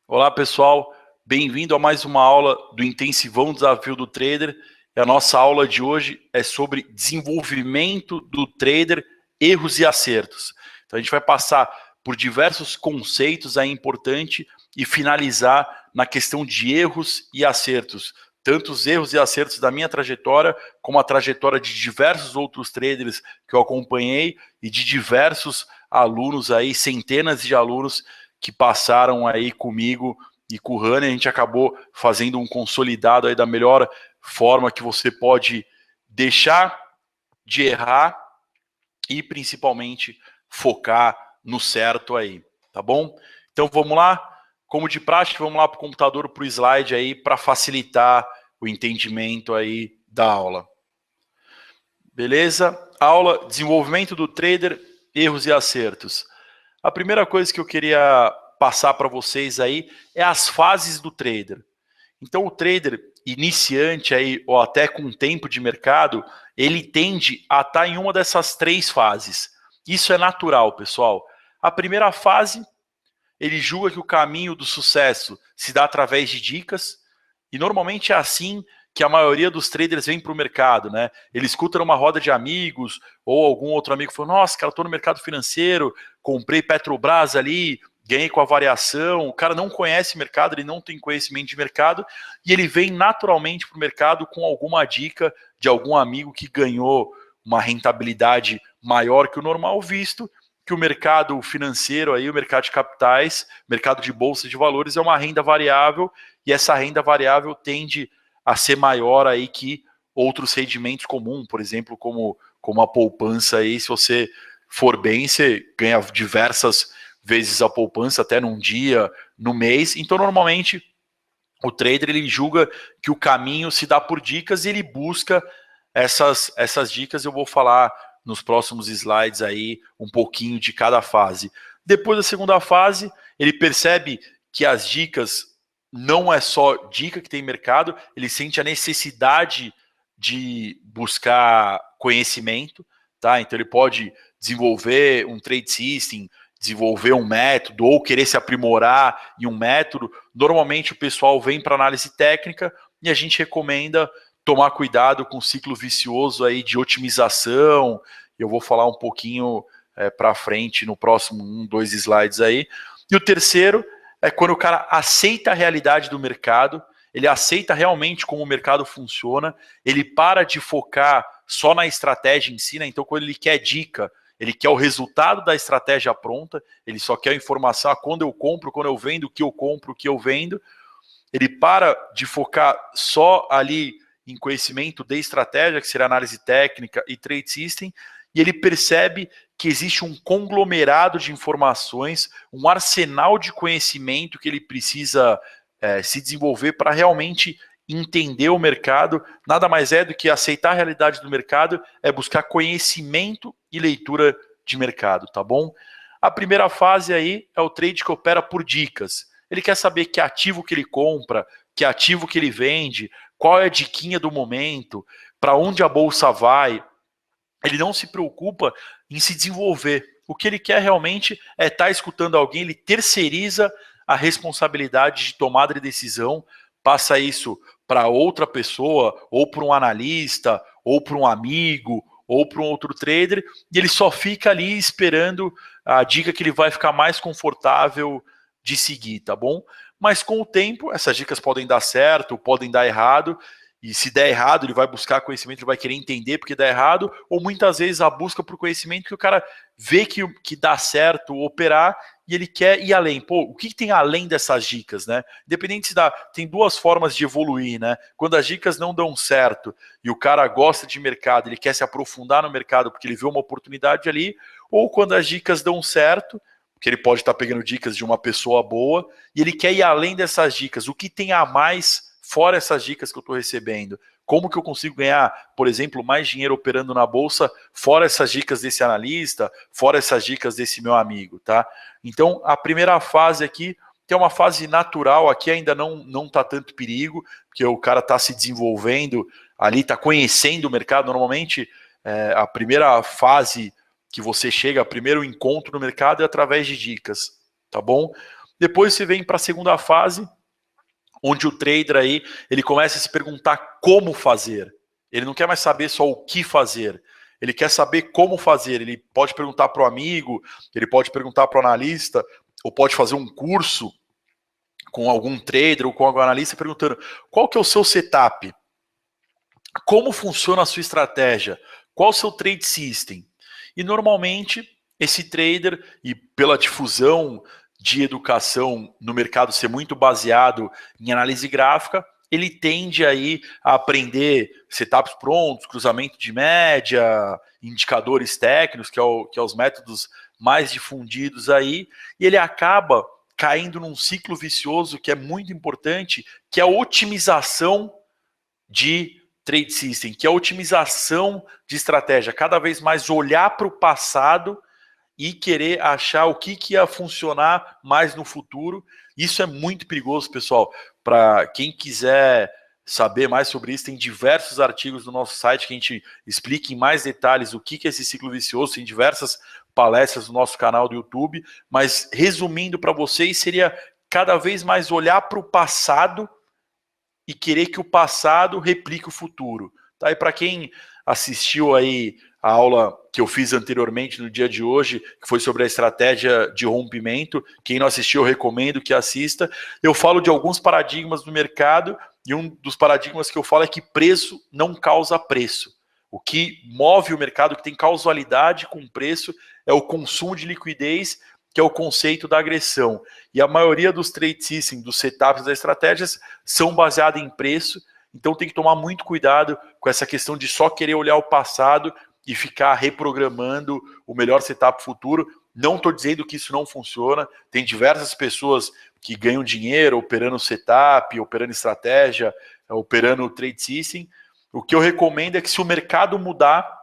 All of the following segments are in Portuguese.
Olá pessoal, bem-vindo a mais uma aula do Intensivão Desafio do Trader. E a nossa aula de hoje é sobre desenvolvimento do trader, erros e acertos. Então a gente vai passar por diversos conceitos aí importantes e finalizar na questão de erros e acertos. Tanto os erros e acertos da minha trajetória, como a trajetória de diversos outros traders que eu acompanhei e de diversos alunos aí, centenas de alunos que passaram aí comigo e com o Rani. A gente acabou fazendo um consolidado aí da melhor forma que você pode deixar de errar e principalmente focar no certo aí, tá bom? Então vamos lá, como de praxe, vamos lá para o computador, para o slide aí, para facilitar o entendimento aí da aula. Beleza? Aula, desenvolvimento do trader, erros e acertos. A primeira coisa que eu queria passar para vocês aí é as fases do trader. Então o trader iniciante aí, ou até com tempo de mercado, ele tende a estar em uma dessas três fases. Isso é natural, pessoal. A primeira fase, ele julga que o caminho do sucesso se dá através de dicas, e normalmente é assim que a maioria dos traders vem para o mercado, né? Ele escuta numa roda de amigos, ou algum outro amigo falou, nossa, cara, estou no mercado financeiro, comprei Petrobras ali, ganhei com a variação. O cara não conhece mercado, ele não tem conhecimento de mercado, e ele vem naturalmente para o mercado com alguma dica de algum amigo que ganhou uma rentabilidade maior que o normal, visto que o mercado financeiro, aí, o mercado de capitais, mercado de bolsa de valores é uma renda variável, e essa renda variável tende a ser maior aí que outros rendimentos comuns, por exemplo, como a poupança aí. Se você for bem, você ganha diversas vezes a poupança, até num dia, no mês. Então, normalmente, o trader ele julga que o caminho se dá por dicas e ele busca essas dicas. Eu vou falar nos próximos slides aí um pouquinho de cada fase. Depois da segunda fase, ele percebe que as dicas não é só dica que tem mercado, ele sente a necessidade de buscar conhecimento, tá? Então ele pode desenvolver um trade system, desenvolver um método ou querer se aprimorar em um método. Normalmente o pessoal vem para análise técnica e a gente recomenda tomar cuidado com o ciclo vicioso aí de otimização. Eu vou falar um pouquinho para frente no próximo 2 slides aí. E o terceiro é quando o cara aceita a realidade do mercado, ele aceita realmente como o mercado funciona, ele para de focar só na estratégia em si, né? Então quando ele quer dica, ele quer o resultado da estratégia pronta, ele só quer a informação, quando eu compro, quando eu vendo, o que eu compro, o que eu vendo. Ele para de focar só ali em conhecimento de estratégia, que seria análise técnica e trade system, e ele percebe que existe um conglomerado de informações, um arsenal de conhecimento que ele precisa se desenvolver para realmente entender o mercado. Nada mais é do que aceitar a realidade do mercado, é buscar conhecimento e leitura de mercado, tá bom? A primeira fase aí é o trade que opera por dicas. Ele quer saber que ativo que ele compra, que ativo que ele vende, qual é a diquinha do momento, para onde a bolsa vai. Ele não se preocupa em se desenvolver. O que ele quer realmente é estar escutando alguém, ele terceiriza a responsabilidade de tomada de decisão, passa isso para outra pessoa, ou para um analista, ou para um amigo, ou para um outro trader, e ele só fica ali esperando a dica que ele vai ficar mais confortável de seguir, tá bom? Mas com o tempo, essas dicas podem dar certo, podem dar errado, e se der errado, ele vai buscar conhecimento, ele vai querer entender porque dá errado, ou muitas vezes a busca por conhecimento que o cara vê que dá certo operar e ele quer ir além. Pô, o que tem além dessas dicas, né? Independente se dá, tem duas formas de evoluir, né? Quando as dicas não dão certo e o cara gosta de mercado, ele quer se aprofundar no mercado porque ele vê uma oportunidade ali, ou quando as dicas dão certo, porque ele pode estar pegando dicas de uma pessoa boa e ele quer ir além dessas dicas. O que tem a mais fora essas dicas que eu estou recebendo? Como que eu consigo ganhar, por exemplo, mais dinheiro operando na bolsa, fora essas dicas desse analista, fora essas dicas desse meu amigo, tá? Então, a primeira fase aqui, que é uma fase natural, aqui ainda não tá tanto perigo, porque o cara está se desenvolvendo ali, está conhecendo o mercado. Normalmente, a primeira fase que você chega, o primeiro encontro no mercado é através de dicas, tá bom? Depois você vem para a segunda fase, onde o trader aí, ele começa a se perguntar como fazer. Ele não quer mais saber só o que fazer. Ele quer saber como fazer. Ele pode perguntar para o amigo, ele pode perguntar para o analista, ou pode fazer um curso com algum trader ou com algum analista perguntando qual que é o seu setup, como funciona a sua estratégia, qual o seu trade system. E normalmente esse trader, e pela difusão de educação no mercado ser muito baseado em análise gráfica, ele tende aí a aprender setups prontos, cruzamento de média, indicadores técnicos, que é os métodos mais difundidos aí, e ele acaba caindo num ciclo vicioso que é muito importante, que é a otimização de trade system, que é a otimização de estratégia, cada vez mais olhar para o passado e querer achar o que ia funcionar mais no futuro. Isso é muito perigoso, pessoal. Para quem quiser saber mais sobre isso, tem diversos artigos no nosso site que a gente explica em mais detalhes o que é esse ciclo vicioso, tem diversas palestras no nosso canal do YouTube, mas resumindo para vocês, seria cada vez mais olhar para o passado e querer que o passado replique o futuro. Tá? E para quem assistiu aí a aula que eu fiz anteriormente no dia de hoje, que foi sobre a estratégia de rompimento, quem não assistiu eu recomendo que assista, eu falo de alguns paradigmas do mercado, e um dos paradigmas que eu falo é que preço não causa preço. O que move o mercado, que tem causalidade com preço, é o consumo de liquidez, que é o conceito da agressão. E a maioria dos trade systems, dos setups das estratégias, são baseados em preço, então tem que tomar muito cuidado com essa questão de só querer olhar o passado e ficar reprogramando o melhor setup futuro. Não estou dizendo que isso não funciona, tem diversas pessoas que ganham dinheiro operando setup, operando estratégia, operando trade system. O que eu recomendo é que se o mercado mudar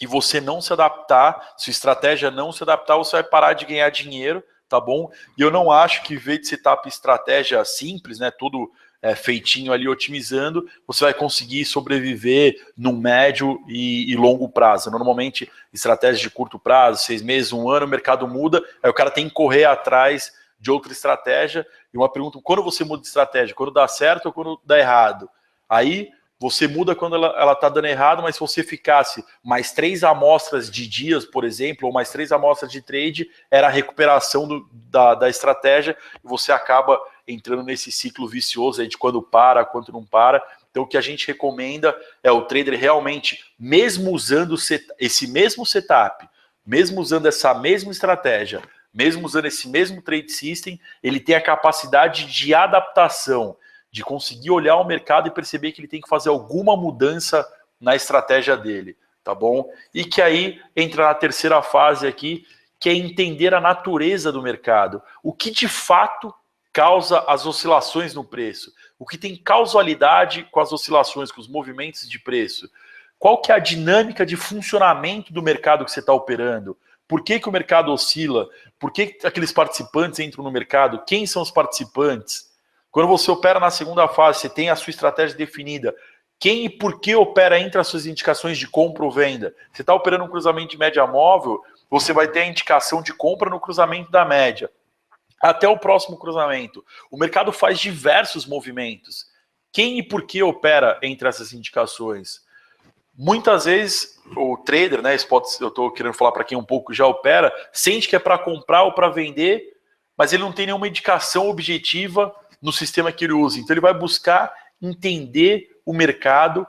e você não se adaptar, se a estratégia não se adaptar, você vai parar de ganhar dinheiro, tá bom? E eu não acho que, em vez de setup estratégia simples, né, tudo feitinho ali, otimizando, você vai conseguir sobreviver no médio e longo prazo. Normalmente, estratégias de curto prazo, 6 meses, 1 ano, o mercado muda, aí o cara tem que correr atrás de outra estratégia. E uma pergunta, quando você muda de estratégia? Quando dá certo ou quando dá errado? Aí você muda quando ela está dando errado, mas se você ficasse mais 3 amostras de dias, por exemplo, ou mais 3 amostras de trade, era a recuperação da estratégia, e você acaba entrando nesse ciclo vicioso aí de quando para, quando não para. Então o que a gente recomenda é o trader realmente, mesmo usando esse mesmo setup, mesmo usando essa mesma estratégia, mesmo usando esse mesmo trade system, ele tem a capacidade de adaptação, de conseguir olhar o mercado e perceber que ele tem que fazer alguma mudança na estratégia dele, tá bom? E que aí entra na terceira fase aqui, que é entender a natureza do mercado. O que de fato causa as oscilações no preço? O que tem causalidade com as oscilações, com os movimentos de preço? Qual que é a dinâmica de funcionamento do mercado que você está operando? Por que o mercado oscila? Por que aqueles participantes entram no mercado? Quem são os participantes? Quando você opera na segunda fase, você tem a sua estratégia definida. Quem e por que opera entre as suas indicações de compra ou venda? Você está operando um cruzamento de média móvel, você vai ter a indicação de compra no cruzamento da média. Até o próximo cruzamento. O mercado faz diversos movimentos. Quem e por que opera entre essas indicações? Muitas vezes o trader, né, eu estou querendo falar para quem um pouco já opera, sente que é para comprar ou para vender, mas ele não tem nenhuma indicação objetiva no sistema que ele usa. Então ele vai buscar entender o mercado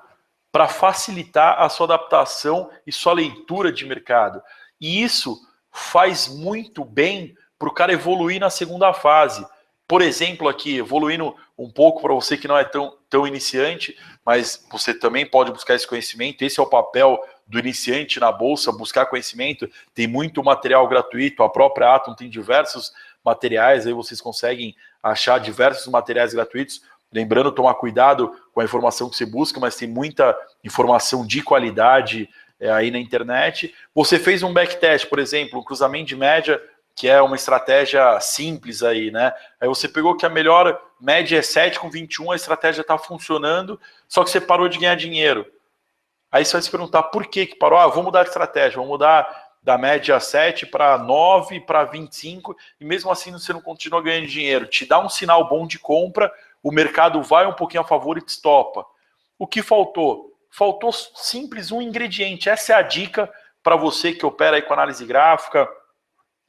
para facilitar a sua adaptação e sua leitura de mercado. E isso faz muito bem para o cara evoluir na segunda fase. Por exemplo, aqui, evoluindo um pouco para você que não é tão iniciante, mas você também pode buscar esse conhecimento. Esse é o papel do iniciante na Bolsa, buscar conhecimento. Tem muito material gratuito, a própria Atom tem diversos materiais, aí vocês conseguem achar diversos materiais gratuitos. Lembrando, tomar cuidado com a informação que você busca, mas tem muita informação de qualidade aí na internet. Você fez um backtest, por exemplo, um cruzamento de média, que é uma estratégia simples aí, né? Aí você pegou que a melhor média é 7,21, a estratégia está funcionando, só que você parou de ganhar dinheiro. Aí você vai se perguntar por que parou? Ah, vou mudar de estratégia, vou mudar da média 7 para 9, para 25, e mesmo assim você não continua ganhando dinheiro. Te dá um sinal bom de compra, o mercado vai um pouquinho a favor e te estopa. O que faltou? Faltou simples um ingrediente. Essa é a dica para você que opera aí com análise gráfica,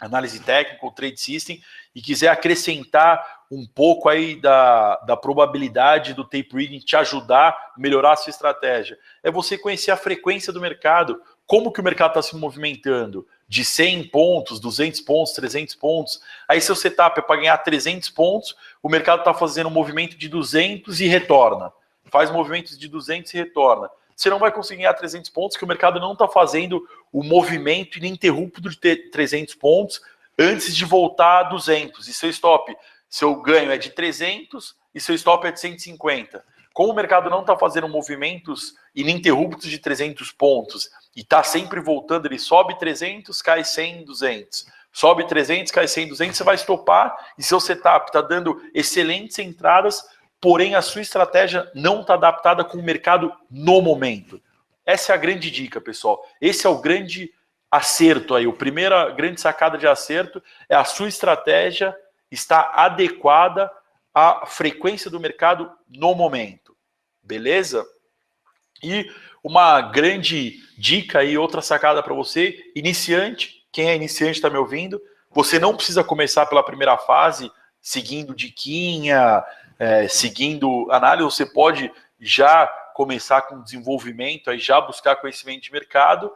análise técnica, ou trade system, e quiser acrescentar um pouco aí da probabilidade do tape reading te ajudar a melhorar a sua estratégia. É você conhecer a frequência do mercado, como que o mercado está se movimentando, de 100 pontos, 200 pontos, 300 pontos. Aí seu setup é para ganhar 300 pontos, o mercado está fazendo um movimento de 200 e retorna. Faz movimentos de 200 e retorna. Você não vai conseguir ganhar 300 pontos, que o mercado não está fazendo o movimento ininterrupto de ter 300 pontos antes de voltar a 200. E seu stop, seu ganho é de 300 e seu stop é de 150. Como o mercado não está fazendo movimentos ininterruptos de 300 pontos e está sempre voltando, ele sobe 300, cai 100, 200. Sobe 300, cai 100, 200, você vai estopar e seu setup está dando excelentes entradas, porém a sua estratégia não está adaptada com o mercado no momento. Essa é a grande dica, pessoal. Esse é o grande acerto aí. A primeira grande sacada de acerto é a sua estratégia estar adequada à frequência do mercado no momento. Beleza? E uma grande dica aí, outra sacada para você, iniciante, quem é iniciante está me ouvindo, você não precisa começar pela primeira fase seguindo diquinha, seguindo análise, você pode já começar com desenvolvimento, aí já buscar conhecimento de mercado.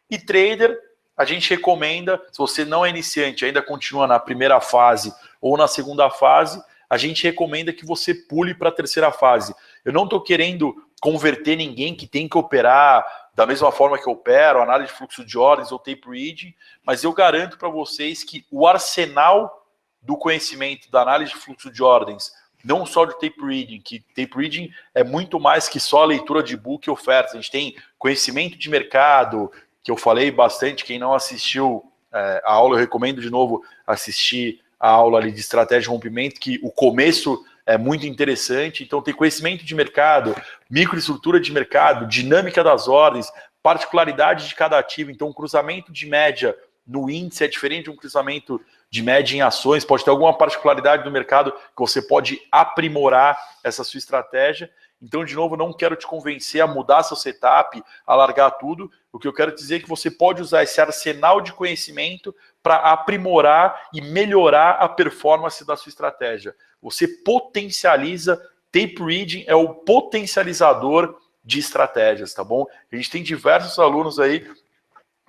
E trader, a gente recomenda, se você não é iniciante, ainda continua na primeira fase ou na segunda fase, a gente recomenda que você pule para a terceira fase. Eu não estou querendo converter ninguém que tem que operar da mesma forma que eu opero, análise de fluxo de ordens ou tape reading, mas eu garanto para vocês que o arsenal do conhecimento da análise de fluxo de ordens, não só de tape reading, que tape reading é muito mais que só a leitura de book e ofertas. A gente tem conhecimento de mercado, que eu falei bastante. Quem não assistiu a aula, eu recomendo de novo assistir a aula ali de estratégia de rompimento, que o começo é muito interessante. Então tem conhecimento de mercado, microestrutura de mercado, dinâmica das ordens, particularidade de cada ativo. Então um cruzamento de média no índice é diferente de um cruzamento de média em ações, pode ter alguma particularidade do mercado que você pode aprimorar essa sua estratégia. Então, de novo, não quero te convencer a mudar seu setup, a largar tudo. O que eu quero dizer é que você pode usar esse arsenal de conhecimento para aprimorar e melhorar a performance da sua estratégia. Você potencializa, tape reading é o potencializador de estratégias, tá bom? A gente tem diversos alunos aí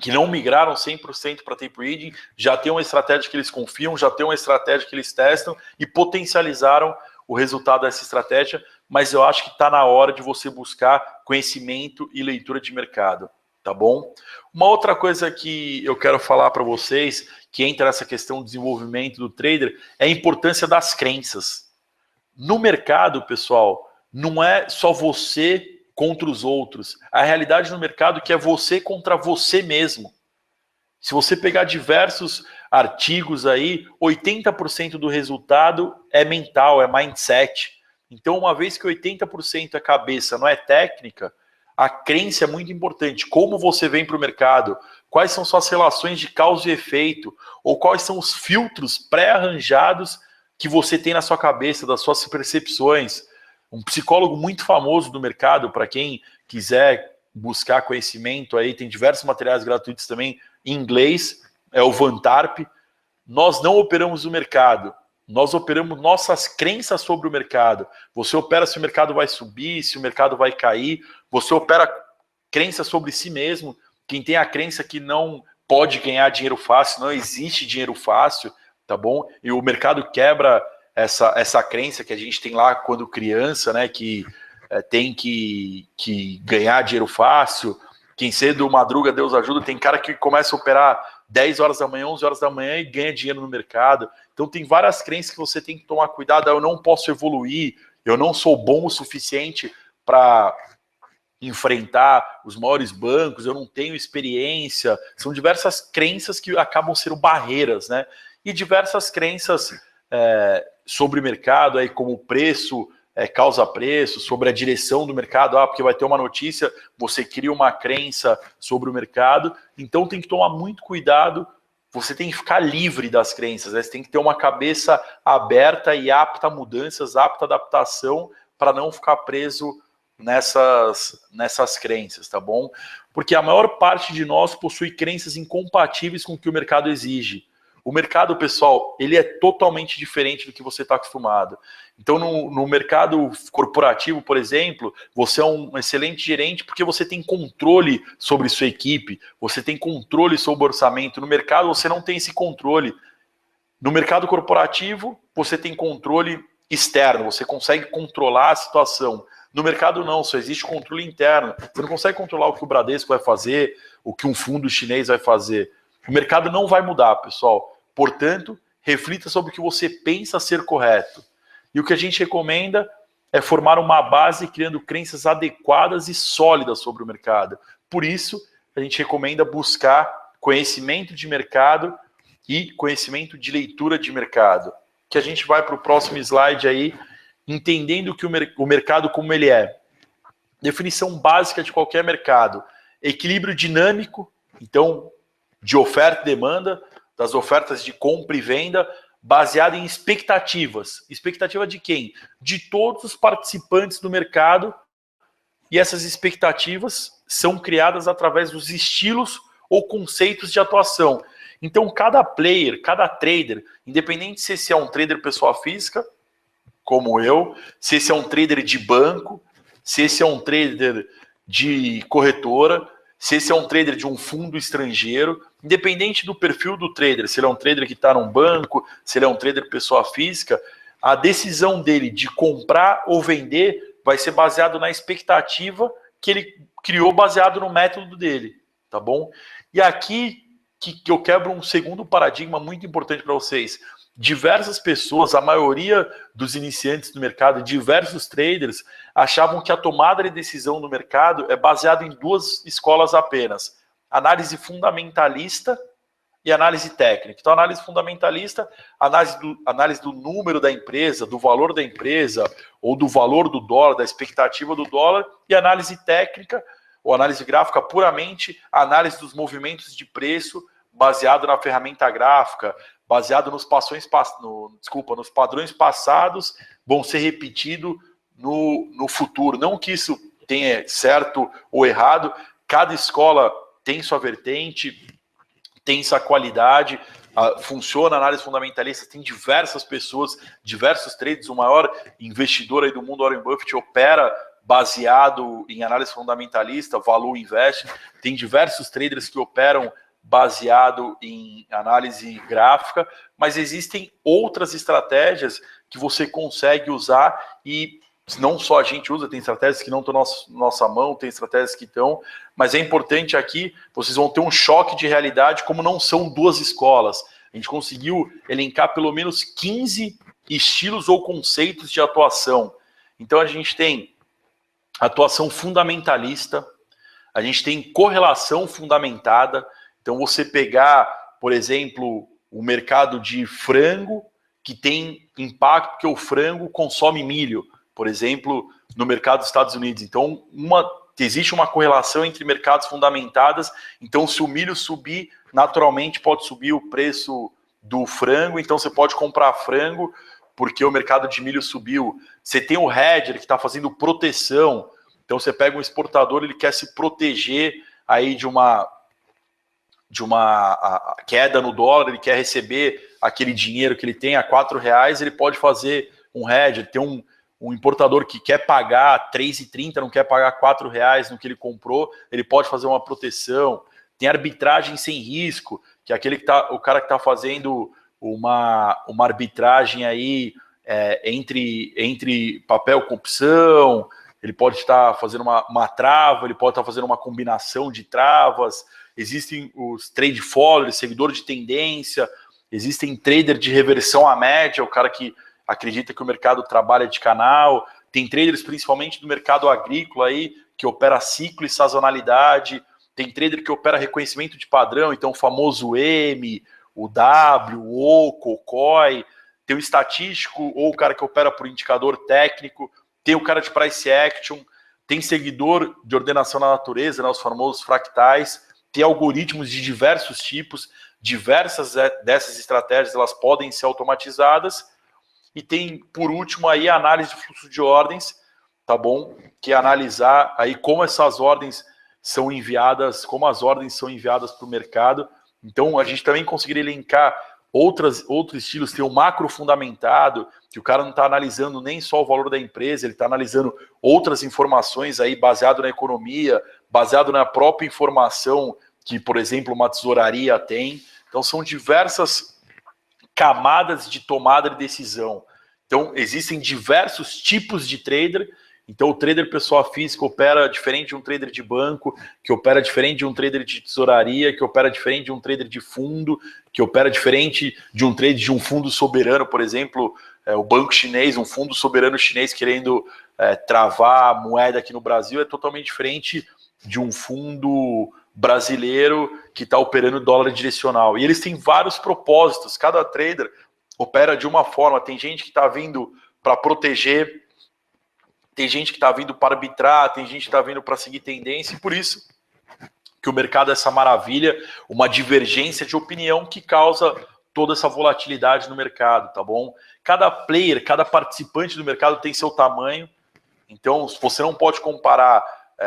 que não migraram 100% para tape reading, já tem uma estratégia que eles confiam, já tem uma estratégia que eles testam e potencializaram o resultado dessa estratégia, mas eu acho que está na hora de você buscar conhecimento e leitura de mercado, tá bom? Uma outra coisa que eu quero falar para vocês, que entra nessa questão do desenvolvimento do trader, é a importância das crenças. No mercado, pessoal, não é só você contra os outros. A realidade no mercado é que é você contra você mesmo. Se você pegar diversos artigos aí, 80% do resultado é mental, é mindset. Então, uma vez que 80% é cabeça, não é técnica, a crença é muito importante. Como você vem para o mercado, quais são suas relações de causa e efeito, ou quais são os filtros pré-arranjados que você tem na sua cabeça, das suas percepções. Um psicólogo muito famoso do mercado, para quem quiser buscar conhecimento aí, tem diversos materiais gratuitos também em inglês, é o Van Tarp. Nós não operamos o mercado, nós operamos nossas crenças sobre o mercado. Você opera se o mercado vai subir, se o mercado vai cair, você opera crença sobre si mesmo. Quem tem a crença que não pode ganhar dinheiro fácil, não existe dinheiro fácil, tá bom? E o mercado quebra essa crença que a gente tem lá quando criança, né, que tem que ganhar dinheiro fácil. Quem cedo madruga, Deus ajuda. Tem cara que começa a operar 10 horas da manhã, 11 horas da manhã e ganha dinheiro no mercado. Então tem várias crenças que você tem que tomar cuidado. Eu não posso evoluir, eu não sou bom o suficiente para enfrentar os maiores bancos, eu não tenho experiência. São diversas crenças que acabam sendo barreiras, né? E diversas crenças sobre o mercado, aí, como o preço causa preço, sobre a direção do mercado, porque vai ter uma notícia, você cria uma crença sobre o mercado, então tem que tomar muito cuidado, você tem que ficar livre das crenças, né? Você tem que ter uma cabeça aberta e apta a mudanças, apta a adaptação, para não ficar preso nessas crenças, tá bom? Porque a maior parte de nós possui crenças incompatíveis com o que o mercado exige. O mercado, pessoal, ele é totalmente diferente do que você está acostumado. Então, no mercado corporativo, por exemplo, você é um excelente gerente porque você tem controle sobre sua equipe, você tem controle sobre o orçamento. No mercado, você não tem esse controle. No mercado corporativo, você tem controle externo, você consegue controlar a situação. No mercado, não, só existe controle interno. Você não consegue controlar o que o Bradesco vai fazer, o que um fundo chinês vai fazer. O mercado não vai mudar, pessoal. Portanto, reflita sobre o que você pensa ser correto. E o que a gente recomenda é formar uma base criando crenças adequadas e sólidas sobre o mercado. Por isso, a gente recomenda buscar conhecimento de mercado e conhecimento de leitura de mercado. Que a gente vai para o próximo slide aí, entendendo que o mercado como ele é. Definição básica de qualquer mercado. Equilíbrio dinâmico, então, de oferta e demanda, das ofertas de compra e venda, baseada em expectativas. Expectativa de quem? De todos os participantes do mercado, e essas expectativas são criadas através dos estilos ou conceitos de atuação. Então, cada player, cada trader, independente se esse é um trader pessoa física, como eu, se esse é um trader de banco, se esse é um trader de corretora, se esse é um trader de um fundo estrangeiro, independente do perfil do trader, se ele é um trader que está num banco, se ele é um trader pessoa física, a decisão dele de comprar ou vender vai ser baseado na expectativa que ele criou baseado no método dele, tá bom? E aqui que eu quebro um segundo paradigma muito importante para vocês. Diversas pessoas, a maioria dos iniciantes do mercado, diversos traders, achavam que a tomada de decisão no mercado é baseada em duas escolas apenas: análise fundamentalista e análise técnica. Então, análise fundamentalista, análise do número da empresa, do valor da empresa, ou do valor do dólar, da expectativa do dólar, e análise técnica, ou análise gráfica, puramente análise dos movimentos de preço, baseado na ferramenta gráfica, baseado nos padrões passados, vão ser repetidos no futuro. Não que isso tenha certo ou errado, cada escola tem sua vertente, tem sua qualidade, funciona a análise fundamentalista, tem diversas pessoas, diversos traders, o maior investidor aí do mundo, Warren Buffett, opera baseado em análise fundamentalista, Value Invest, tem diversos traders que operam baseado em análise gráfica, mas existem outras estratégias que você consegue usar e não só a gente usa, tem estratégias que não estão na nossa mão, tem estratégias que estão, mas é importante aqui, vocês vão ter um choque de realidade, como não são duas escolas. A gente conseguiu elencar pelo menos 15 estilos ou conceitos de atuação. Então a gente tem atuação fundamentalista, a gente tem correlação fundamentada. Então, você pegar, por exemplo, o mercado de frango, que tem impacto porque o frango consome milho, por exemplo, no mercado dos Estados Unidos. Então, existe uma correlação entre mercados fundamentadas. Então, se o milho subir, naturalmente pode subir o preço do frango. Então, você pode comprar frango porque o mercado de milho subiu. Você tem o hedger que está fazendo proteção. Então, você pega um exportador, ele quer se proteger aí de uma queda no dólar, ele quer receber aquele dinheiro que ele tem a R$4, ele pode fazer um hedge. Tem um importador que quer pagar R$3,30, não quer pagar R$4 no que ele comprou, ele pode fazer uma proteção. Tem arbitragem sem risco, que é o cara que está fazendo uma arbitragem aí entre papel com opção, ele pode estar fazendo uma trava, ele pode estar fazendo uma combinação de travas. Existem os trade followers, seguidor de tendência, existem trader de reversão à média, o cara que acredita que o mercado trabalha de canal, tem traders principalmente do mercado agrícola aí, que opera ciclo e sazonalidade, tem trader que opera reconhecimento de padrão, então o famoso M, o W, o O, COCOI, tem o estatístico ou o cara que opera por indicador técnico. tem o cara de price action, tem seguidor de ordenação na natureza, né, os famosos fractais, tem algoritmos de diversos tipos, diversas dessas estratégias elas podem ser automatizadas, e tem, por último, aí a análise de fluxo de ordens, tá bom? Que é analisar aí como essas ordens são enviadas, como as ordens são enviadas para o mercado. Então, a gente também conseguiria elencar outros estilos, tem o macro fundamentado, que o cara não está analisando nem só o valor da empresa, ele está analisando outras informações aí baseado na economia, baseado na própria informação que, por exemplo, uma tesouraria tem. Então, são diversas camadas de tomada de decisão. Então, existem diversos tipos de trader. Então, o trader pessoa física opera diferente de um trader de banco, que opera diferente de um trader de tesouraria, que opera diferente de um trader de fundo, que opera diferente de um trader de um fundo soberano, por exemplo, o banco chinês, um fundo soberano chinês querendo travar a moeda aqui no Brasil, é totalmente diferente de um fundo brasileiro que está operando dólar direcional. E eles têm vários propósitos, cada trader opera de uma forma. Tem gente que está vindo para proteger, tem gente que está vindo para arbitrar, tem gente que está vindo para seguir tendência, e por isso que o mercado é essa maravilha, uma divergência de opinião que causa toda essa volatilidade no mercado, tá bom? Cada player, cada participante do mercado tem seu tamanho, então você não pode comparar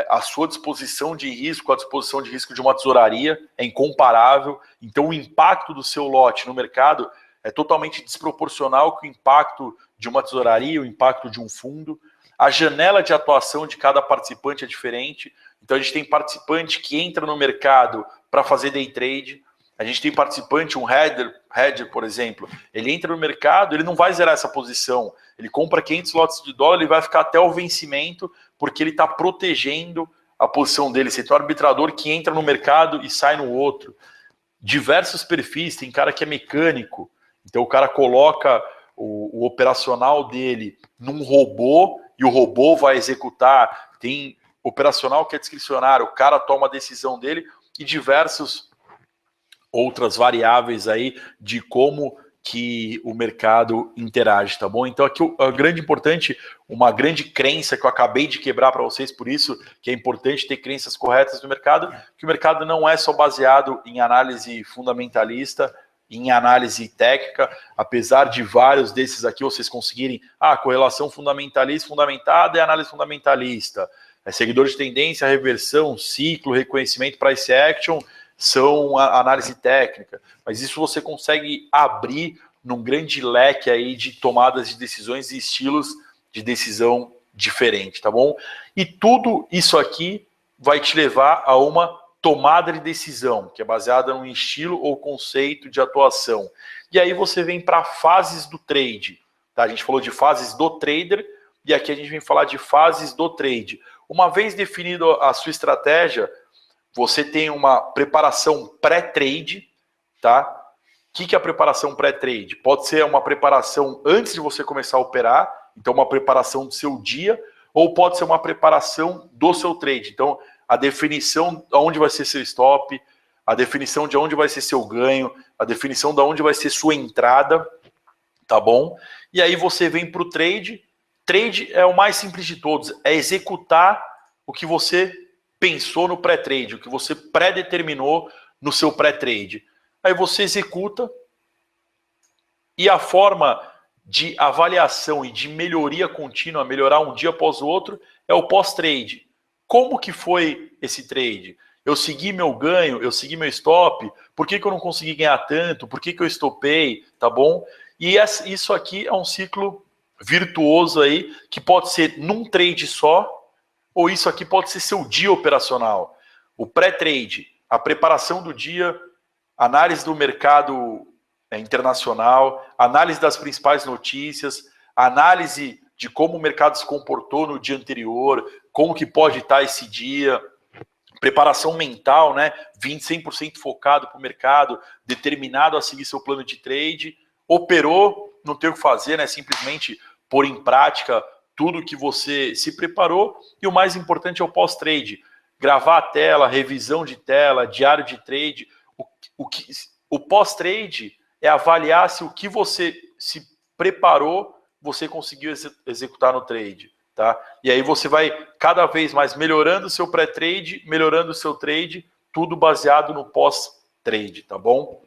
a sua disposição de risco com a disposição de risco de uma tesouraria, é incomparável. Então o impacto do seu lote no mercado é totalmente desproporcional com o impacto de uma tesouraria, o impacto de um fundo. A janela de atuação de cada participante é diferente. Então a gente tem participante que entra no mercado para fazer day trade. A gente tem participante, um hedger, por exemplo, ele entra no mercado, ele não vai zerar essa posição. Ele compra 500 lotes de dólar, ele vai ficar até o vencimento, porque ele está protegendo a posição dele. Você tem um arbitrador que entra no mercado e sai no outro. Diversos perfis, tem cara que é mecânico, então o cara coloca o operacional dele num robô e o robô vai executar. Tem operacional que é discricionário, o cara toma a decisão dele, e diversos outras variáveis aí de como que o mercado interage, tá bom? Então aqui o grande importante, uma grande crença que eu acabei de quebrar para vocês, por isso que é importante ter crenças corretas no mercado, que o mercado não é só baseado em análise fundamentalista, em análise técnica, apesar de vários desses aqui vocês conseguirem, correlação fundamentalista, fundamentada é análise fundamentalista, seguidor de tendência, reversão, ciclo, reconhecimento, price action, são a análise técnica, mas isso você consegue abrir num grande leque aí de tomadas de decisões e estilos de decisão diferente, tá bom? E tudo isso aqui vai te levar a uma tomada de decisão, que é baseada num estilo ou conceito de atuação. E aí você vem para fases do trade, tá? A gente falou de fases do trader, e aqui a gente vem falar de fases do trade. Uma vez definida a sua estratégia, você tem uma preparação pré-trade, tá? O que é a preparação pré-trade? Pode ser uma preparação antes de você começar a operar, então uma preparação do seu dia, ou pode ser uma preparação do seu trade. Então, a definição de onde vai ser seu stop, a definição de onde vai ser seu ganho, a definição de onde vai ser sua entrada, tá bom? E aí você vem para o trade. Trade é o mais simples de todos, é executar o que você pensou no pré-trade, o que você pré-determinou no seu pré-trade. Aí você executa, e a forma de avaliação e de melhoria contínua, melhorar um dia após o outro, é o pós-trade. Como que foi esse trade? Eu segui meu ganho, eu segui meu stop, por que eu não consegui ganhar tanto, por que eu estopei, tá bom? E isso aqui é um ciclo virtuoso aí, que pode ser num trade só, ou isso aqui pode ser seu dia operacional. O pré-trade, a preparação do dia, análise do mercado internacional, análise das principais notícias, análise de como o mercado se comportou no dia anterior, como que pode estar esse dia, preparação mental, né? 100% focado para o mercado, determinado a seguir seu plano de trade, operou, não tem o que fazer, né? Simplesmente pôr em prática tudo que você se preparou, e o mais importante é o pós-trade. Gravar a tela, revisão de tela, diário de trade. O pós-trade é avaliar se o que você se preparou, você conseguiu executar no trade. tá? E aí você vai cada vez mais melhorando o seu pré-trade, melhorando o seu trade, tudo baseado no pós-trade, tá bom?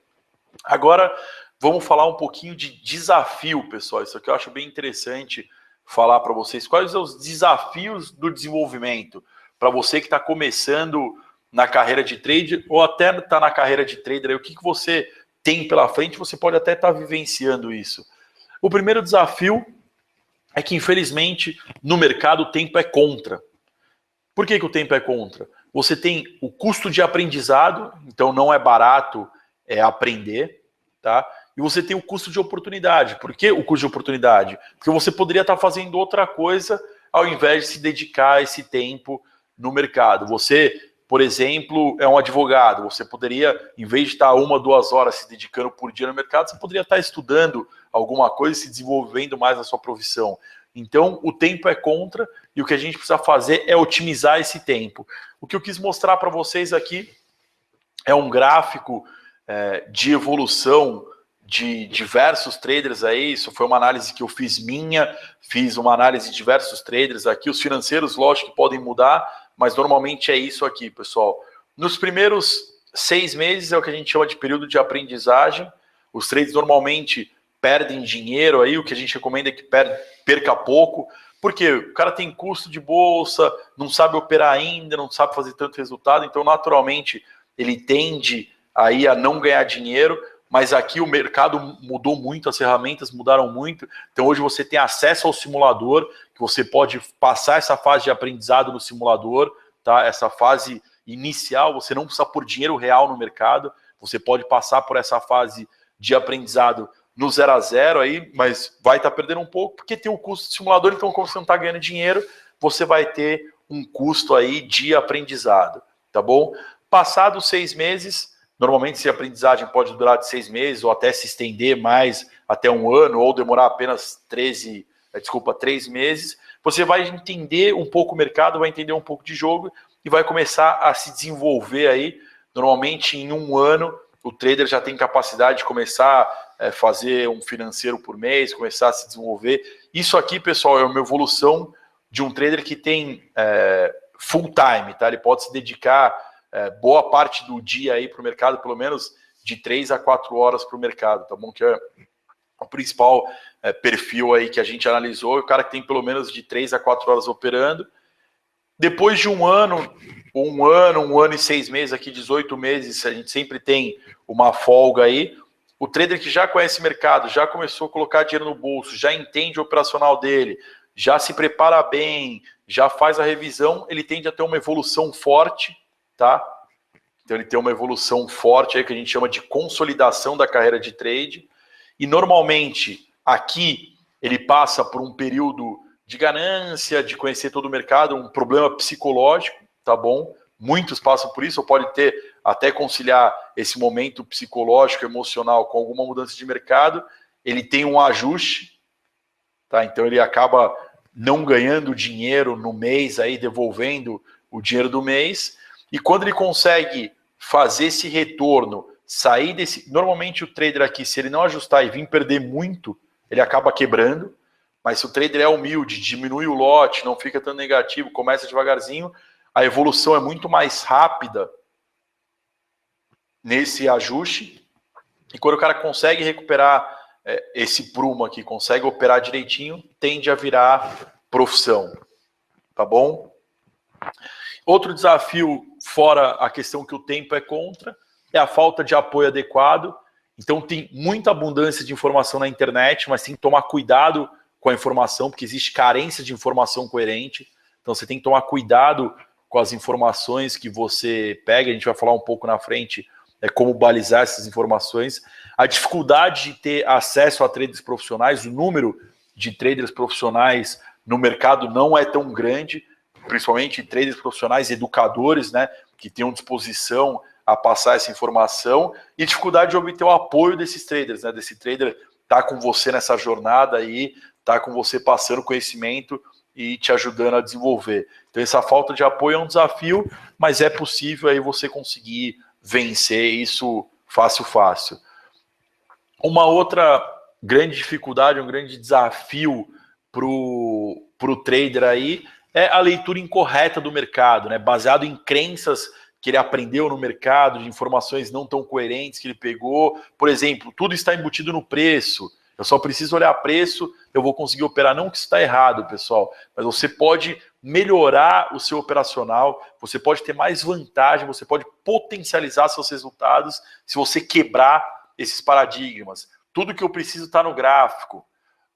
Agora, vamos falar um pouquinho de desafio, pessoal. Isso aqui eu acho bem interessante falar para vocês. Quais são os desafios do desenvolvimento para você que está começando na carreira de trader ou até está na carreira de trader? Aí, o que você tem pela frente? Você pode até estar vivenciando isso. O primeiro desafio é que, infelizmente, no mercado o tempo é contra. Por que o tempo é contra? Você tem o custo de aprendizado, então não é barato aprender, tá? E você tem o custo de oportunidade. Por que o custo de oportunidade? Porque você poderia estar fazendo outra coisa ao invés de se dedicar a esse tempo no mercado. Você, por exemplo, é um advogado. Você poderia, em vez de estar 1, 2 horas se dedicando por dia no mercado, você poderia estar estudando alguma coisa e se desenvolvendo mais na sua profissão. Então, o tempo é contra e o que a gente precisa fazer é otimizar esse tempo. O que eu quis mostrar para vocês aqui é um gráfico de evolução de diversos traders aí. Isso foi uma análise que eu fiz fiz uma análise de diversos traders aqui. Os financeiros, lógico que podem mudar, mas normalmente é isso aqui, pessoal. Nos primeiros 6 meses é o que a gente chama de período de aprendizagem. Os traders normalmente perdem dinheiro aí, o que a gente recomenda é que perca pouco, porque o cara tem custo de bolsa, não sabe operar ainda, não sabe fazer tanto resultado, então naturalmente ele tende aí a não ganhar dinheiro, mas aqui o mercado mudou muito, as ferramentas mudaram muito, então hoje você tem acesso ao simulador, que você pode passar essa fase de aprendizado no simulador, tá? Essa fase inicial, você não precisa pôr dinheiro real no mercado, você pode passar por essa fase de aprendizado no 0 a 0 aí, mas vai estar perdendo um pouco, porque tem o custo do simulador, então como você não está ganhando dinheiro, você vai ter um custo aí de aprendizado, tá bom? Passados 6 meses, normalmente essa aprendizagem pode durar de 6 meses, ou até se estender mais até 1 ano, ou demorar apenas 3 meses, você vai entender um pouco o mercado, vai entender um pouco de jogo, e vai começar a se desenvolver aí, normalmente em 1 ano, o trader já tem capacidade de começar a fazer um financeiro por mês, começar a se desenvolver. Isso aqui, pessoal, é uma evolução de um trader que tem full time, tá? Ele pode se dedicar boa parte do dia aí para o mercado, pelo menos de 3 a 4 horas para o mercado, tá bom? Que é o principal perfil aí que a gente analisou, é o cara que tem pelo menos de 3 a 4 horas operando. Depois de 1 ano, 1 ano e 6 meses, aqui 18 meses, a gente sempre tem uma folga aí. O trader que já conhece o mercado, já começou a colocar dinheiro no bolso, já entende o operacional dele, já se prepara bem, já faz a revisão, ele tende a ter uma evolução forte, tá? Então ele tem uma evolução forte aí que a gente chama de consolidação da carreira de trade. E normalmente aqui ele passa por um período de ganância, de conhecer todo o mercado, um problema psicológico, tá bom? Muitos passam por isso, ou pode ter até conciliar esse momento psicológico, emocional com alguma mudança de mercado, ele tem um ajuste, tá? Então ele acaba não ganhando dinheiro no mês, aí devolvendo o dinheiro do mês, e quando ele consegue fazer esse retorno, sair desse... Normalmente o trader aqui, se ele não ajustar e vir perder muito, ele acaba quebrando. Mas se o trader é humilde, diminui o lote, não fica tão negativo, começa devagarzinho, a evolução é muito mais rápida nesse ajuste. E quando o cara consegue recuperar esse prumo aqui, consegue operar direitinho, tende a virar profissão. Tá bom? Outro desafio, fora a questão que o tempo é contra, é a falta de apoio adequado. Então tem muita abundância de informação na internet, mas tem que tomar cuidado com a informação, porque existe carência de informação coerente. Então você tem que tomar cuidado com as informações que você pega. A gente vai falar um pouco na frente como balizar essas informações. A dificuldade de ter acesso a traders profissionais, o número de traders profissionais no mercado não é tão grande, principalmente traders profissionais, educadores, né, que tenham disposição a passar essa informação, e dificuldade de obter o apoio desses traders, né, desse trader tá com você nessa jornada aí, tá com você passando conhecimento e te ajudando a desenvolver. Então essa falta de apoio é um desafio, mas é possível aí você conseguir vencer isso fácil. Uma outra grande dificuldade, um grande desafio para o para o trader aí é a leitura incorreta do mercado, né? Baseado em crenças que ele aprendeu no mercado, de informações não tão coerentes que ele pegou. Por exemplo, tudo está embutido no preço. Eu só preciso olhar preço, eu vou conseguir operar. Não que isso está errado, pessoal, mas você pode melhorar o seu operacional, você pode ter mais vantagem, você pode potencializar seus resultados se você quebrar esses paradigmas. Tudo que eu preciso está no gráfico.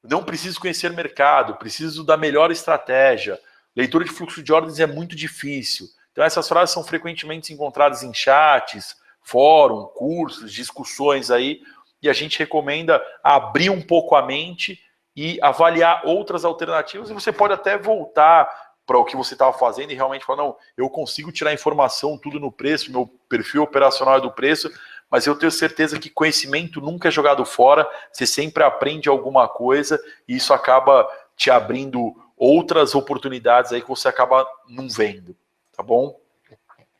Não preciso conhecer mercado, preciso da melhor estratégia. Leitura de fluxo de ordens é muito difícil. Então essas frases são frequentemente encontradas em chats, fórum, cursos, discussões aí, e a gente recomenda abrir um pouco a mente e avaliar outras alternativas, e você pode até voltar para o que você estava fazendo e realmente falar, não, eu consigo tirar informação tudo no preço, meu perfil operacional é do preço, mas eu tenho certeza que conhecimento nunca é jogado fora, você sempre aprende alguma coisa e isso acaba te abrindo outras oportunidades aí que você acaba não vendo, tá bom?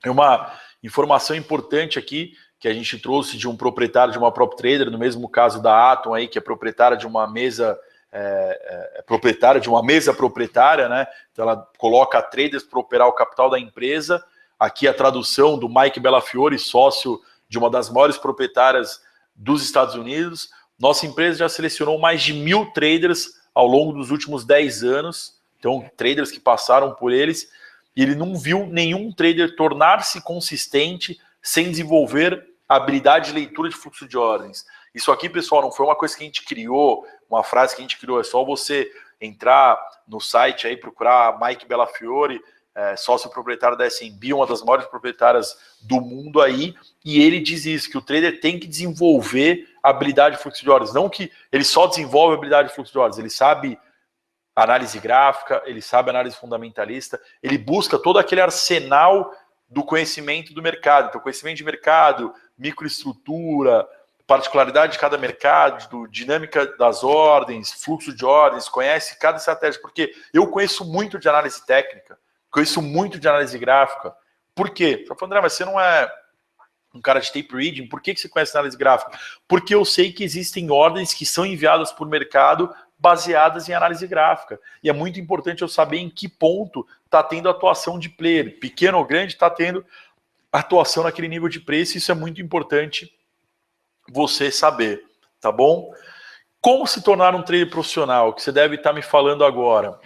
É uma informação importante aqui que a gente trouxe de um proprietário de uma prop trader, no mesmo caso da Atom aí, que é proprietária de uma mesa proprietária, né? Então ela coloca traders para operar o capital da empresa. Aqui a tradução do Mike Bellafiore, sócio de uma das maiores proprietárias dos Estados Unidos. Nossa empresa já selecionou mais de 1.000 traders ao longo dos últimos 10 anos, então traders que passaram por eles, e ele não viu nenhum trader tornar-se consistente sem desenvolver a habilidade de leitura de fluxo de ordens. Isso aqui, pessoal, não foi uma coisa que a gente criou, uma frase que a gente criou, é só você entrar no site aí, procurar Mike Bellafiore, sócio proprietário da S&P, uma das maiores proprietárias do mundo aí, e ele diz isso, que o trader tem que desenvolver a habilidade de fluxo de ordens, não que ele só desenvolve a habilidade de fluxo de ordens, ele sabe análise gráfica, ele sabe análise fundamentalista, ele busca todo aquele arsenal do conhecimento do mercado, então conhecimento de mercado, microestrutura, particularidade de cada mercado, dinâmica das ordens, fluxo de ordens, conhece cada estratégia, porque eu conheço muito de análise técnica, conheço muito de análise gráfica. Por quê? Você fala, André, mas você não é um cara de tape reading, por que você conhece análise gráfica? Porque eu sei que existem ordens que são enviadas por mercado baseadas em análise gráfica. E é muito importante eu saber em que ponto está tendo atuação de player. Pequeno ou grande, está tendo atuação naquele nível de preço. Isso é muito importante você saber, tá bom? Como se tornar um trader profissional, que você deve estar me falando agora.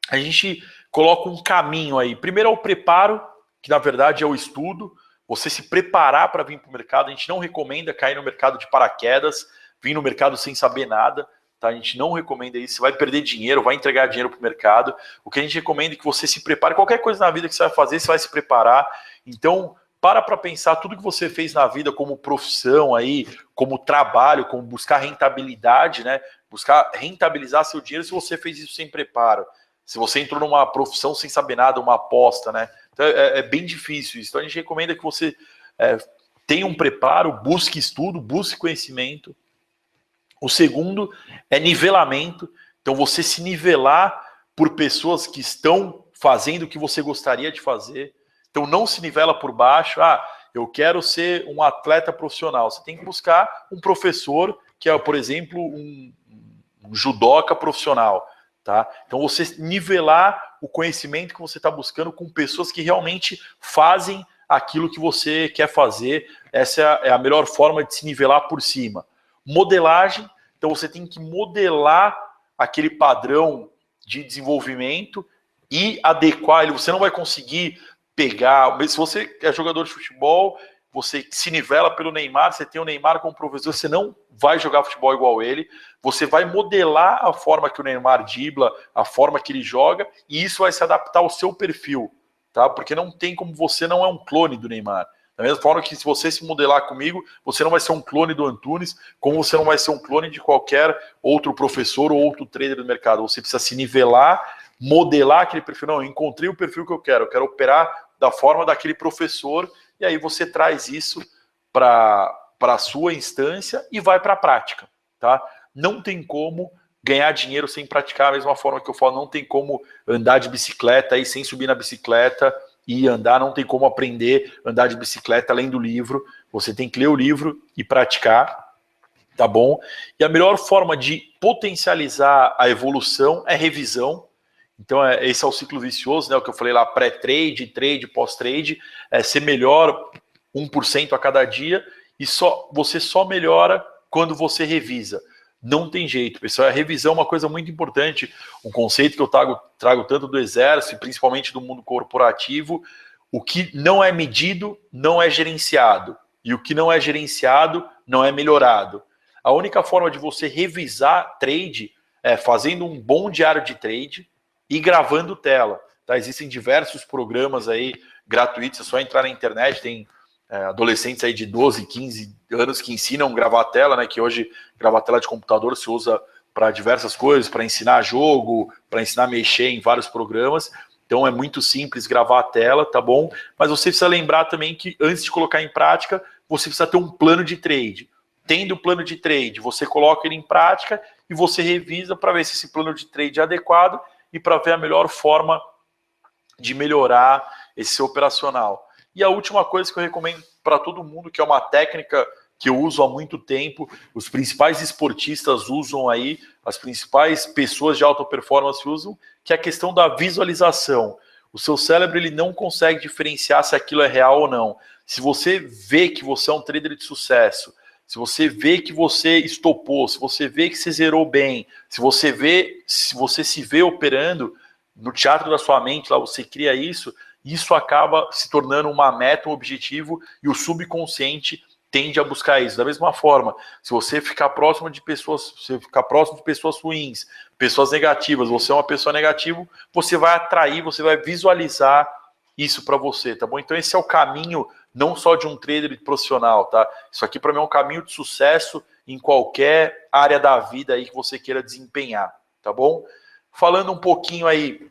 A gente coloca um caminho aí. Primeiro é o preparo, que na verdade é o estudo. Você se preparar para vir para o mercado. A gente não recomenda cair no mercado de paraquedas, vir no mercado sem saber nada. Tá? A gente não recomenda isso. Você vai perder dinheiro, vai entregar dinheiro para o mercado. O que a gente recomenda é que você se prepare. Qualquer coisa na vida que você vai fazer, você vai se preparar. Então, para pensar tudo que você fez na vida como profissão aí, como trabalho, como buscar rentabilidade, né? Buscar rentabilizar seu dinheiro se você fez isso sem preparo. Se você entrou numa profissão sem saber nada, uma aposta, né? Então é bem difícil isso. Então a gente recomenda que você tenha um preparo, busque estudo, busque conhecimento. O segundo é nivelamento. Então você se nivelar por pessoas que estão fazendo o que você gostaria de fazer. Então não se nivela por baixo. Eu quero ser um atleta profissional. Você tem que buscar um professor que é, por exemplo, um judoca profissional. Tá? Então você nivelar o conhecimento que você está buscando com pessoas que realmente fazem aquilo que você quer fazer. Essa é a melhor forma de se nivelar por cima. Modelagem, então você tem que modelar aquele padrão de desenvolvimento e adequar ele. Você não vai conseguir pegar, se você é jogador de futebol, você se nivela pelo Neymar, você tem o Neymar como professor, você não vai jogar futebol igual ele, você vai modelar a forma que o Neymar dribla, a forma que ele joga, e isso vai se adaptar ao seu perfil, tá? Porque não tem como, você não é um clone do Neymar. Da mesma forma que se você se modelar comigo, você não vai ser um clone do Antunes, como você não vai ser um clone de qualquer outro professor ou outro trader do mercado. Você precisa se nivelar, modelar aquele perfil. Não, eu encontrei o perfil que eu quero operar da forma daquele professor, e aí você traz isso para a sua instância e vai para a prática, tá? Não tem como ganhar dinheiro sem praticar, a mesma forma que eu falo, não tem como andar de bicicleta aí sem subir na bicicleta e andar, não tem como aprender a andar de bicicleta além do livro, você tem que ler o livro e praticar, tá bom? E a melhor forma de potencializar a evolução é revisão. Então, esse é o ciclo vicioso, né? O que eu falei lá, pré-trade, trade, pós-trade, ser melhor 1% a cada dia, e você só melhora quando você revisa. Não tem jeito, pessoal. A revisão é uma coisa muito importante, um conceito que eu trago tanto do exército, principalmente do mundo corporativo. O que não é medido não é gerenciado, e o que não é gerenciado não é melhorado. A única forma de você revisar trade é fazendo um bom diário de trade e gravando tela. Tá? Existem diversos programas aí gratuitos, é só entrar na internet, tem adolescentes aí de 12, 15 anos que ensinam a gravar tela, né? Que hoje gravar tela de computador se usa para diversas coisas, para ensinar jogo, para ensinar a mexer em vários programas. Então é muito simples gravar a tela, tá bom? Mas você precisa lembrar também que antes de colocar em prática, você precisa ter um plano de trade. Tendo o plano de trade, você coloca ele em prática e você revisa para ver se esse plano de trade é adequado e para ver a melhor forma de melhorar esse seu operacional. E a última coisa que eu recomendo para todo mundo, que é uma técnica que eu uso há muito tempo, os principais esportistas usam aí, as principais pessoas de alta performance usam, que é a questão da visualização. O seu cérebro ele não consegue diferenciar se aquilo é real ou não. Se você vê que você é um trader de sucesso, se você vê que você estopou, se você vê que você zerou bem, se você se vê operando no teatro da sua mente, lá você cria isso acaba se tornando uma meta, um objetivo, e o subconsciente tende a buscar isso. Da mesma forma, se você ficar próximo de pessoas ruins, pessoas negativas, você é uma pessoa negativa, você vai atrair, você vai visualizar isso para você, tá bom? Então esse é o caminho não só de um trader profissional, tá? Isso aqui para mim é um caminho de sucesso em qualquer área da vida aí que você queira desempenhar, tá bom? Falando um pouquinho aí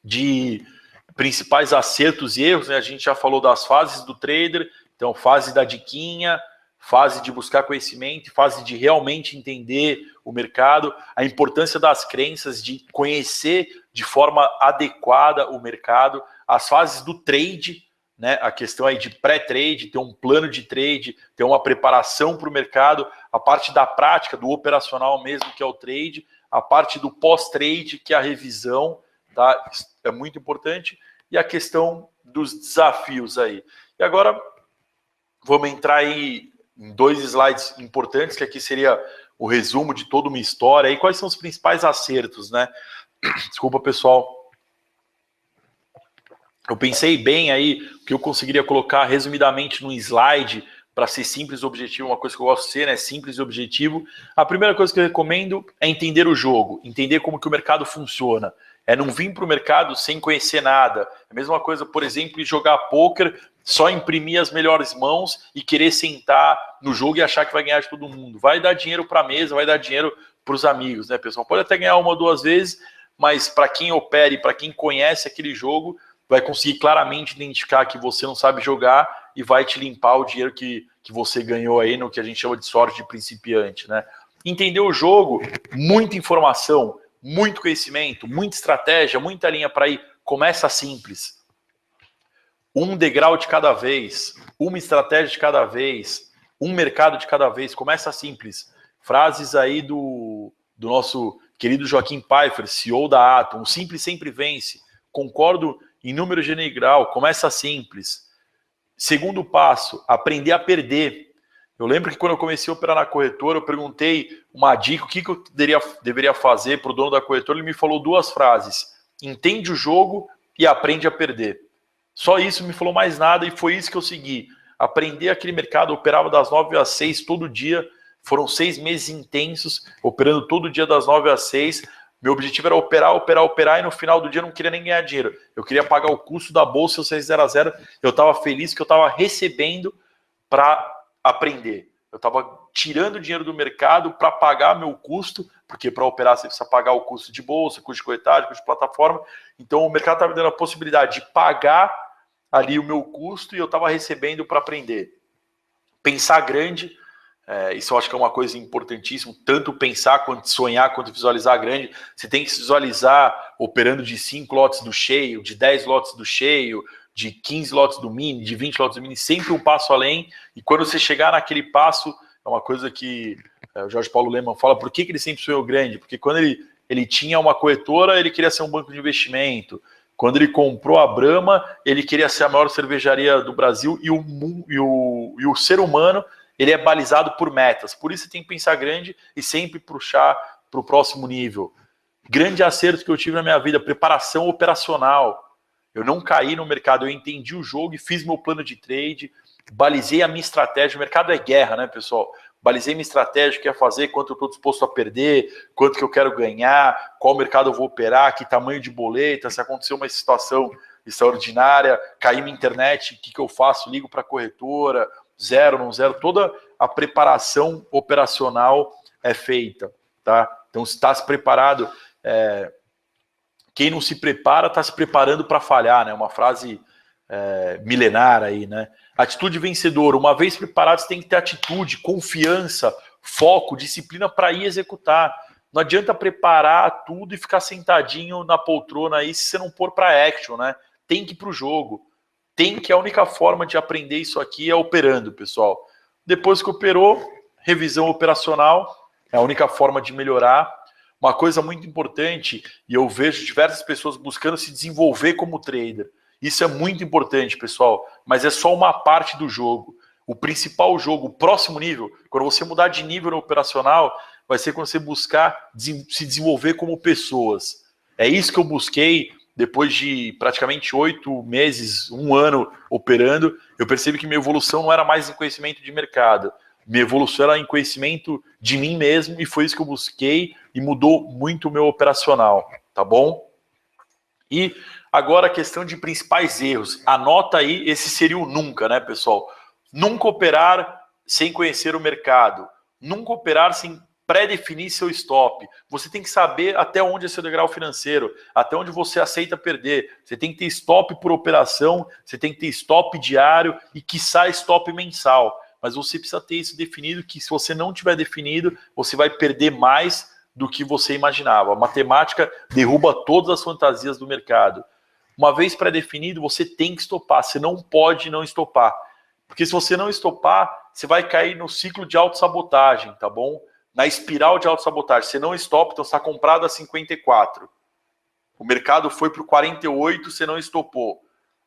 de principais acertos e erros, né? A gente já falou das fases do trader, então fase da diquinha, fase de buscar conhecimento, fase de realmente entender o mercado, a importância das crenças, de conhecer de forma adequada o mercado, as fases do trade, né? A questão aí de pré-trade, ter um plano de trade, ter uma preparação para o mercado, a parte da prática, do operacional mesmo, que é o trade, a parte do pós-trade, que é a revisão, tá? É muito importante, e a questão dos desafios aí. E agora vamos entrar aí em 2 slides importantes, que aqui seria o resumo de toda uma história e quais são os principais acertos, né? Desculpa, pessoal. Eu pensei bem aí o que eu conseguiria colocar resumidamente num slide para ser simples e objetivo, uma coisa que eu gosto de ser, né? Simples e objetivo. A primeira coisa que eu recomendo é entender o jogo, entender como que o mercado funciona. É não vir para o mercado sem conhecer nada. É a mesma coisa, por exemplo, jogar pôquer, só imprimir as melhores mãos e querer sentar no jogo e achar que vai ganhar de todo mundo. Vai dar dinheiro para a mesa, vai dar dinheiro para os amigos, né, pessoal? Pode até ganhar 1 ou 2 vezes, mas para quem opera e para quem conhece aquele jogo, vai conseguir claramente identificar que você não sabe jogar e vai te limpar o dinheiro que você ganhou aí no que a gente chama de sorte de principiante, né? Entender o jogo, muita informação, muito conhecimento, muita estratégia, muita linha para ir. Começa simples. Um degrau de cada vez, uma estratégia de cada vez, um mercado de cada vez. Começa simples. Frases aí do nosso querido Joaquim Pfeiffer, CEO da Atom. O simples sempre vence. Concordo em número de grau. Começa simples. Segundo passo, aprender a perder. Eu lembro que quando eu comecei a operar na corretora, eu perguntei uma dica, o que eu deveria fazer para o dono da corretora. Ele me falou 2 frases. Entende o jogo e aprende a perder. Só isso, me falou mais nada e foi isso que eu segui. Aprender aquele mercado, eu operava das 9 às 6 todo dia. Foram 6 meses intensos, operando todo dia das 9 às 6. Meu objetivo era operar e no final do dia eu não queria nem ganhar dinheiro. Eu queria pagar o custo da bolsa, eu 6,00. Eu estava feliz que eu estava recebendo para aprender. Eu estava tirando dinheiro do mercado para pagar meu custo, porque para operar você precisa pagar o custo de bolsa, custo de corretagem, custo de plataforma. Então o mercado estava me dando a possibilidade de pagar ali o meu custo e eu estava recebendo para aprender. Pensar grande, isso eu acho que é uma coisa importantíssima, tanto pensar, quanto sonhar, quanto visualizar grande. Você tem que se visualizar operando de 5 lotes do cheio, de 10 lotes do cheio, de 15 lotes do mini, de 20 lotes do mini, sempre um passo além. E quando você chegar naquele passo, é uma coisa que o Jorge Paulo Lemann fala, por que ele sempre sonhou grande? Porque quando ele ele tinha uma corretora, ele queria ser um banco de investimento. Quando ele comprou a Brahma, ele queria ser a maior cervejaria do Brasil, e o ser humano, ele é balizado por metas. Por isso você tem que pensar grande e sempre puxar para o próximo nível. Grande acerto que eu tive na minha vida, preparação operacional. Eu não caí no mercado, eu entendi o jogo e fiz meu plano de trade, balizei a minha estratégia. O mercado é guerra, né, pessoal? Balizei minha estratégia, o que ia fazer, quanto eu estou disposto a perder, quanto que eu quero ganhar, qual mercado eu vou operar, que tamanho de boleta, se acontecer uma situação extraordinária, cair minha internet, o que eu faço? Ligo para a corretora, zero, não zero. Toda a preparação operacional é feita, tá? Então, se está se preparado, quem não se prepara está se preparando para falhar, né? Uma frase milenar aí, né? Atitude vencedora. Uma vez preparado, você tem que ter atitude, confiança, foco, disciplina para ir executar. Não adianta preparar tudo e ficar sentadinho na poltrona aí se você não pôr para action, né? Tem que ir para o jogo. Tem que, a única forma de aprender isso aqui é operando, pessoal. Depois que operou, revisão operacional é a única forma de melhorar. Uma coisa muito importante, e eu vejo diversas pessoas buscando se desenvolver como trader. Isso é muito importante, pessoal, mas é só uma parte do jogo. O principal jogo, o próximo nível, quando você mudar de nível no operacional, vai ser quando você buscar se desenvolver como pessoas. É isso que eu busquei depois de praticamente 8 meses, 1 ano operando. Eu percebi que minha evolução não era mais em conhecimento de mercado. Minha evolução era em conhecimento de mim mesmo, e foi isso que eu busquei e mudou muito o meu operacional, tá bom? E agora a questão de principais erros. Anota aí, esse seria o nunca, né, pessoal? Nunca operar sem conhecer o mercado. Nunca operar sem pré-definir seu stop. Você tem que saber até onde é seu degrau financeiro, até onde você aceita perder. Você tem que ter stop por operação, você tem que ter stop diário e, quiçá, stop mensal. Mas você precisa ter isso definido, que se você não tiver definido, você vai perder mais do que você imaginava. A matemática derruba todas as fantasias do mercado. Uma vez pré-definido, você tem que estopar. Você não pode não estopar. Porque se você não estopar, você vai cair no ciclo de autossabotagem, tá bom? Na espiral de autossabotagem. Você não estopa, então você está comprado a 54. O mercado foi para o 48, você não estopou.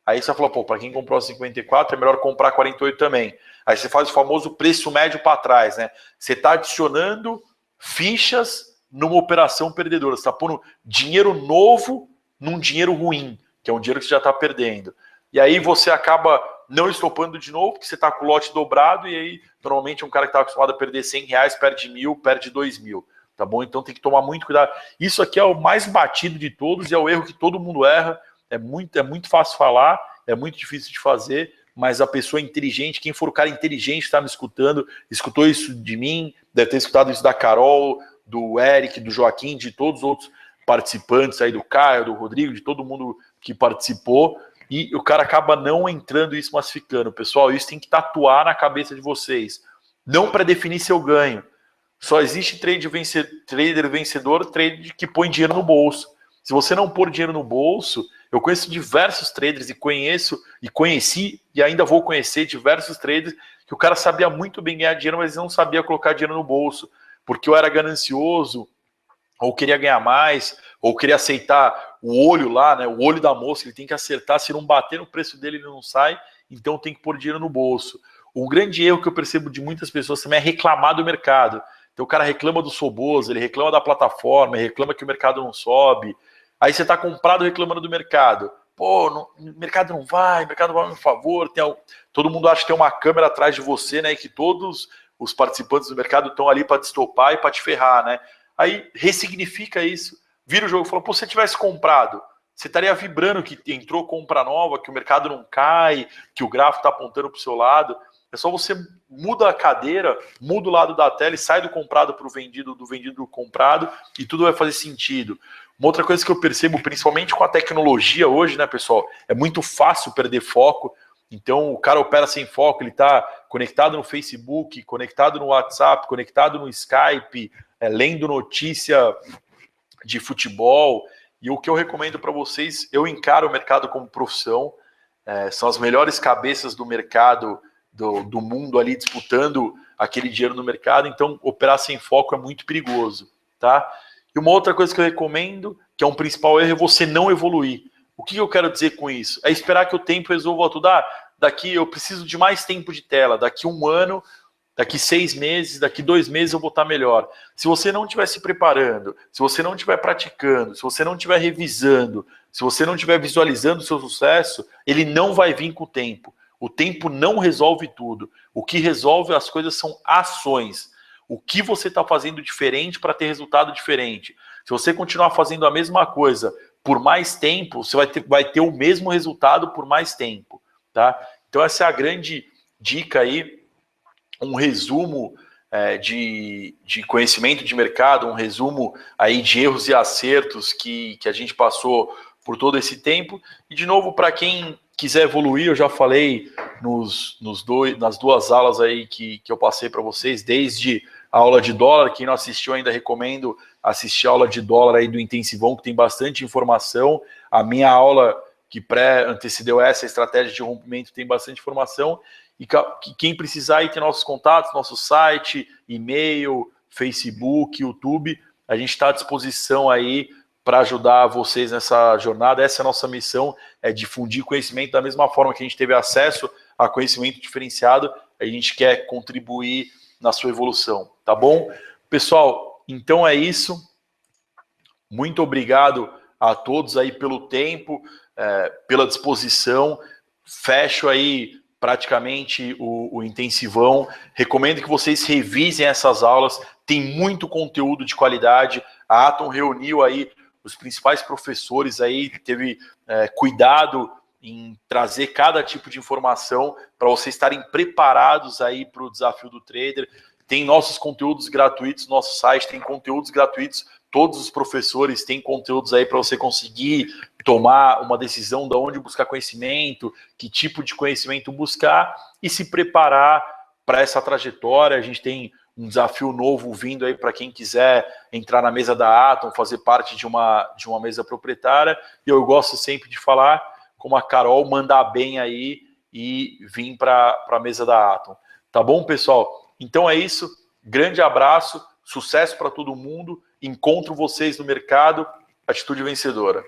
Aí você falou, pô, para quem comprou a 54, é melhor comprar 48 também. Aí você faz o famoso preço médio para trás, né? Você está adicionando fichas numa operação perdedora. Você está pondo dinheiro novo num dinheiro ruim, que é um dinheiro que você já está perdendo. E aí você acaba não estopando de novo, porque você está com o lote dobrado, e aí normalmente um cara que está acostumado a perder R$100 perde 1.000, perde 2.000. Tá bom? Então tem que tomar muito cuidado. Isso aqui é o mais batido de todos e é o erro que todo mundo erra. É muito fácil falar, é muito difícil de fazer, mas a pessoa inteligente, quem for o cara inteligente que está me escutando, escutou isso de mim, deve ter escutado isso da Carol, do Eric, do Joaquim, de todos os outros participantes aí, do Caio, do Rodrigo, de todo mundo que participou, e o cara acaba não entrando isso massificando. Pessoal, isso tem que tatuar na cabeça de vocês. Não para definir seu ganho. Só existe trader vencedor, trader que põe dinheiro no bolso. Se você não pôr dinheiro no bolso, eu conheço diversos traders e conheci e ainda vou conhecer diversos traders que o cara sabia muito bem ganhar dinheiro, mas não sabia colocar dinheiro no bolso, porque eu era ganancioso, ou queria ganhar mais, ou queria aceitar o olho lá, né? O olho da mosca, ele tem que acertar, se não bater no preço dele, ele não sai, então tem que pôr dinheiro no bolso. Um grande erro que eu percebo de muitas pessoas também é reclamar do mercado. Então o cara reclama do Soboso, ele reclama da plataforma, ele reclama que o mercado não sobe. Aí você está comprado reclamando do mercado. Pô, o mercado não vai, o mercado não vai a meu favor. Todo mundo acha que tem uma câmera atrás de você, né? E que todos os participantes do mercado estão ali para te estopar e para te ferrar, né? Aí ressignifica isso, vira o jogo e fala, pô, se você tivesse comprado, você estaria vibrando que entrou compra nova, que o mercado não cai, que o gráfico está apontando para o seu lado. É só você muda a cadeira, muda o lado da tela e sai do comprado para o vendido, do vendido do comprado, e tudo vai fazer sentido. Uma outra coisa que eu percebo, principalmente com a tecnologia hoje, né, pessoal, é muito fácil perder foco. Então o cara opera sem foco, ele está conectado no Facebook, conectado no WhatsApp, conectado no Skype, lendo notícia de futebol. E o que eu recomendo para vocês, eu encaro o mercado como profissão, são as melhores cabeças do mercado, do mundo ali disputando aquele dinheiro no mercado, então operar sem foco é muito perigoso, tá? E uma outra coisa que eu recomendo, que é um principal erro, é você não evoluir. O que eu quero dizer com isso? É esperar que o tempo resolva tudo. Daqui eu preciso de mais tempo de tela, daqui 1 ano, daqui 6 meses, daqui 2 meses eu vou estar melhor. Se você não estiver se preparando, se você não estiver praticando, se você não estiver revisando, se você não estiver visualizando o seu sucesso, ele não vai vir com o tempo. O tempo não resolve tudo. O que resolve as coisas são ações. O que você está fazendo diferente para ter resultado diferente. Se você continuar fazendo a mesma coisa por mais tempo, você vai ter o mesmo resultado por mais tempo. Tá? Então essa é a grande dica aí, um resumo de conhecimento de mercado, um resumo aí de erros e acertos que a gente passou por todo esse tempo. E de novo, para quem quiser evoluir, eu já falei nas 2 aulas aí que eu passei para vocês, desde a aula de dólar. Quem não assistiu ainda, recomendo assistir a aula de dólar aí do Intensivão, que tem bastante informação. A minha aula que antecedeu essa estratégia de rompimento tem bastante informação. E quem precisar aí tem nossos contatos, nosso site, e-mail, Facebook, YouTube. A gente está à disposição aí para ajudar vocês nessa jornada. Essa é a nossa missão, é difundir conhecimento da mesma forma que a gente teve acesso a conhecimento diferenciado. A gente quer contribuir na sua evolução, tá bom? Pessoal, então é isso. Muito obrigado a todos aí pelo tempo, pela disposição. Fecho aí praticamente o intensivão. Recomendo que vocês revisem essas aulas. Tem muito conteúdo de qualidade. A Atom reuniu aí os principais professores aí, teve cuidado em trazer cada tipo de informação para vocês estarem preparados aí para o desafio do trader. Tem nossos conteúdos gratuitos, nosso site tem conteúdos gratuitos, todos os professores têm conteúdos aí para você conseguir tomar uma decisão de onde buscar conhecimento, que tipo de conhecimento buscar e se preparar para essa trajetória. A gente tem um desafio novo vindo aí para quem quiser entrar na mesa da Atom, fazer parte de uma mesa proprietária. E eu gosto sempre de falar, como a Carol, mandar bem aí e vir para a mesa da Atom. Tá bom, pessoal? Então é isso. Grande abraço, sucesso para todo mundo. Encontro vocês no mercado. Atitude vencedora.